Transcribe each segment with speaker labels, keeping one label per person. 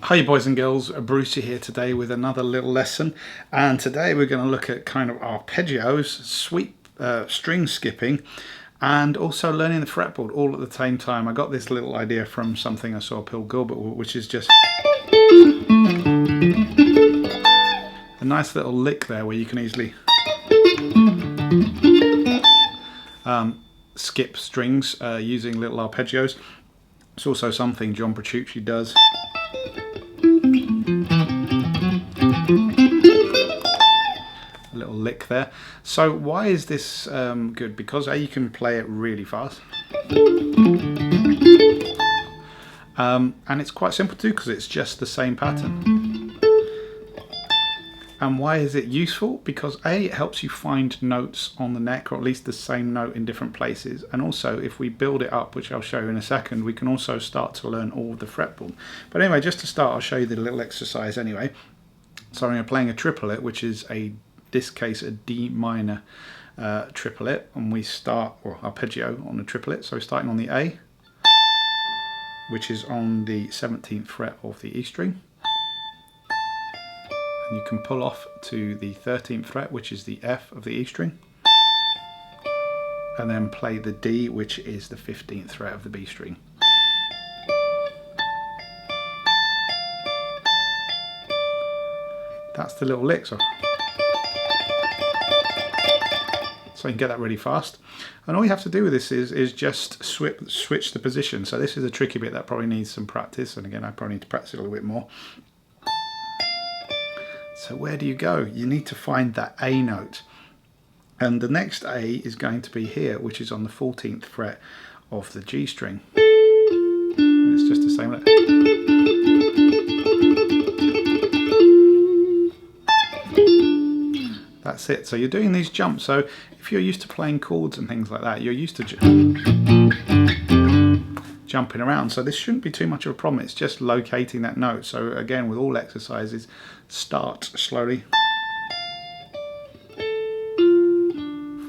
Speaker 1: Hi boys and girls, Brucey here today with another little lesson, and today we're going to look at kind of arpeggios, sweep, string skipping, and also learning the fretboard all at the same time. I got this little idea from something I saw Paul Gilbert, which is just a nice little lick there where you can easily skip strings using little arpeggios. It's also something John Petrucci does. A little lick there. So why is this good? Because A, you can play it really fast, and it's quite simple to do because it's just the same pattern. And why is it useful? Because A, it helps you find notes on the neck, or at least the same note in different places. And also, if we build it up, which I'll show you in a second, we can also start to learn all of the fretboard. But anyway, just to start, I'll show you the little exercise anyway. So I'm playing a triplet, which is this case a D minor triplet, and we start, or arpeggio on the triplet. So we're starting on the A, which is on the 17th fret of the E string. And you can pull off to the 13th fret, which is the F of the E string, and then play the D, which is the 15th fret of the B string. That's the little lick. So you can get that really fast. And all you have to do with this is just switch the position. So this is a tricky bit that probably needs some practice, and again I probably need to practice it a little bit more. So where do you go? You need to find that A note. And the next A is going to be here, which is on the 14th fret of the G string. And it's just the same. That's it. So you're doing these jumps. So if you're used to playing chords and things like that, you're used to jumping around. So this shouldn't be too much of a problem. It's just locating that note. So again, with all exercises, start slowly,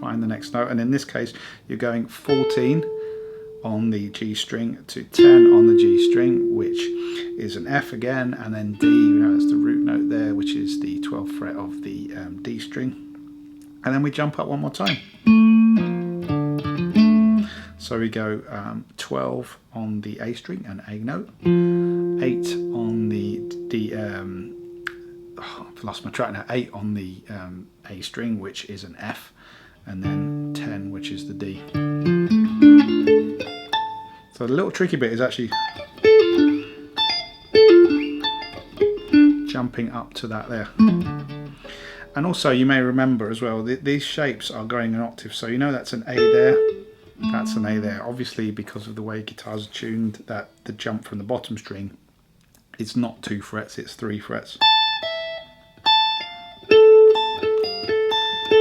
Speaker 1: find the next note, and in this case you're going 14 on the G string to 10 on the G string, which is an F again, and then D, you know, that's the root note there, which is the 12th fret of the D string, and then we jump up one more time. So we go 12 on the A string, an A note, 8 on the D, I've lost my track now, 8 on the A string, which is an F, and then 10, which is the D. So the little tricky bit is actually jumping up to that there. And also you may remember as well, these shapes are going an octave, so you know that's an A there, that's an A there. Obviously, because of the way guitars are tuned, that the jump from the bottom string, it's not 2 frets, it's 3 frets.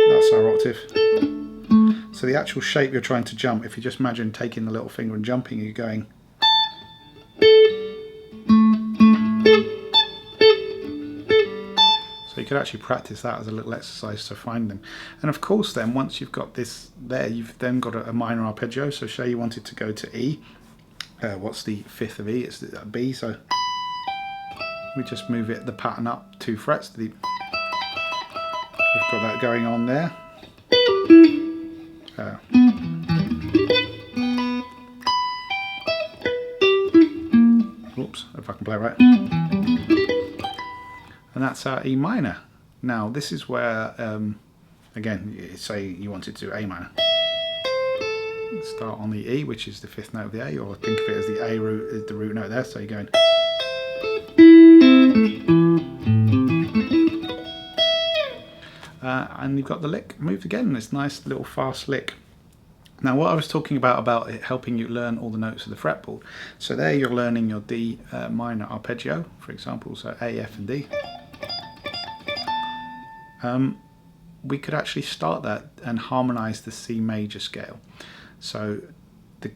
Speaker 1: That's our octave. So the actual shape you're trying to jump, if you just imagine taking the little finger and jumping, you're going. So you could actually practice that as a little exercise to find them. And of course then, once you've got this there, you've then got a minor arpeggio. So say you wanted to go to E. What's the 5th of E? It's the B, so we just move the pattern up 2 frets. We've got that going on there. Oops, if I can play right. And that's our E minor. Now this is where, again, say you wanted to do A minor. Start on the E, which is the 5th note of the A, or think of it as the A root, is the root note there, so you're going. And you've got the lick moved again, this nice little fast lick. Now what I was talking about it helping you learn all the notes of the fretboard. So there you're learning your D minor arpeggio, for example, so A, F and D. We could actually start that and harmonise the C major scale. So the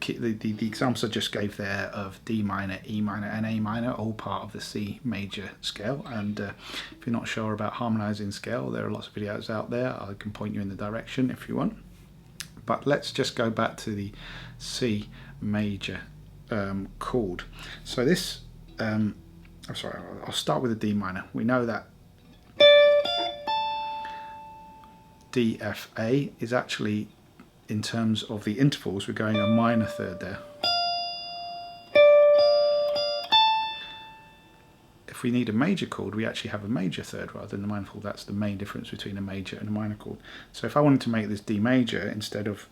Speaker 1: examples I just gave there of D minor, E minor and A minor, all part of the C major scale. And if you're not sure about harmonising scale, there are lots of videos out there. I can point you in the direction if you want. But let's just go back to the C major chord. So this I'm sorry, I'll start with a D minor. We know that DFA is actually, in terms of the intervals, we're going a minor third there. If we need a major chord, we actually have a major third rather than the minor chord. That's the main difference between a major and a minor chord. So if I wanted to make this D major, instead of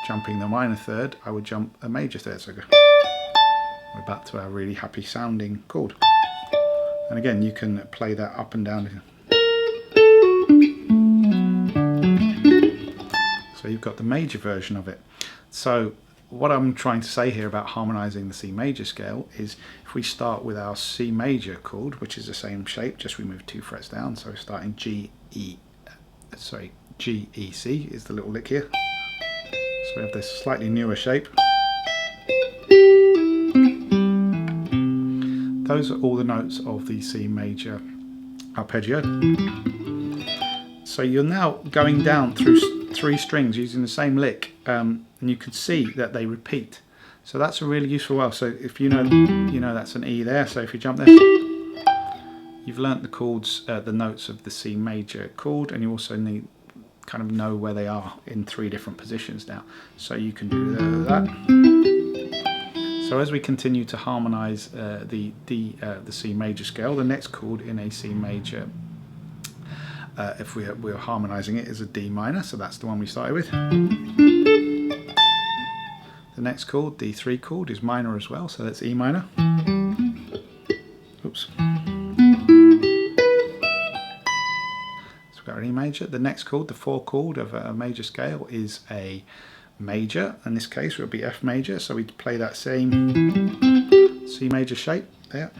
Speaker 1: jumping the minor third, I would jump a major third. So we're back to our really happy sounding chord. And again, you can play that up and down. So you've got the major version of it. So what I'm trying to say here about harmonizing the C major scale is, if we start with our C major chord, which is the same shape, just we move 2 frets down, so starting G, E C is the little lick here. So we have this slightly newer shape. Those are all the notes of the C major arpeggio. So you're now going down through 3 strings using the same lick, and you can see that they repeat. So that's a really useful way. So if you know that's an E there, so if you jump there, you've learnt the chords, the notes of the C major chord, and you also need kind of know where they are in 3 different positions now. So you can do that. So as we continue to harmonize the C major scale, the next chord in a C major, if we're harmonizing it, is a D minor, so that's the one we started with. The next chord, D3 chord, is minor as well, so that's E minor. Oops. So we've got an E major. The next chord, the 4th chord of a major scale, is a major. In this case, it would be F major, so we play that same C major shape there.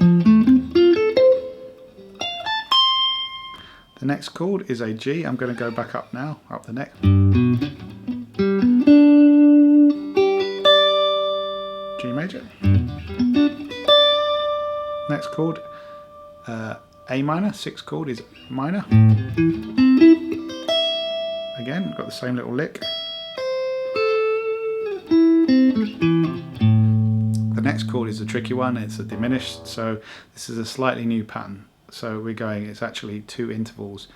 Speaker 1: The next chord is a G. I'm going to go back up now, up the neck. G major. Next chord, A minor. 6th chord is minor. Again, got the same little lick. The next chord is a tricky one. It's a diminished, so this is a slightly new pattern. So we're going, it's actually 2 intervals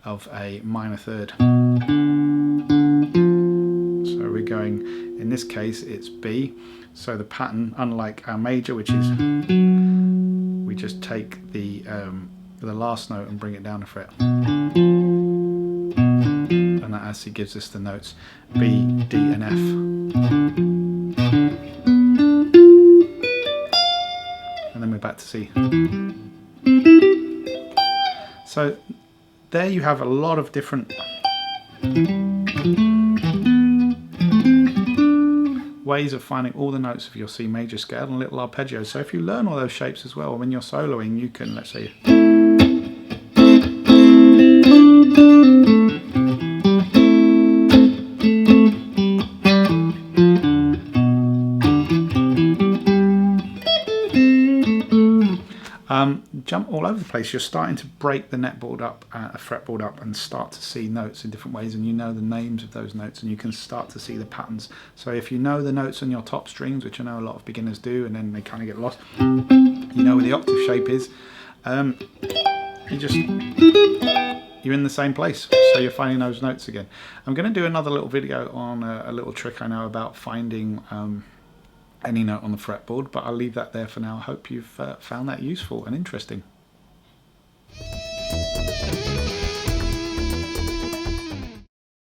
Speaker 1: of a minor third. So we're going, in this case it's B. So the pattern, unlike our major, which is, we just take the last note and bring it down a fret. And that actually gives us the notes B, D and F. And then we're back to C. So there you have a lot of different ways of finding all the notes of your C major scale and little arpeggios. So if you learn all those shapes as well, when you're soloing, you can, let's say, jump all over the place. You're starting to break the netboard up, a fretboard up, and start to see notes in different ways, and you know the names of those notes, and you can start to see the patterns. So if you know the notes on your top strings, which I know a lot of beginners do, and then they kind of get lost, you know where the octave shape is, you're in the same place, so you're finding those notes again. I'm going to do another little video on a little trick I know about finding any note on the fretboard, but I'll leave that there for now. I hope you've found that useful and interesting.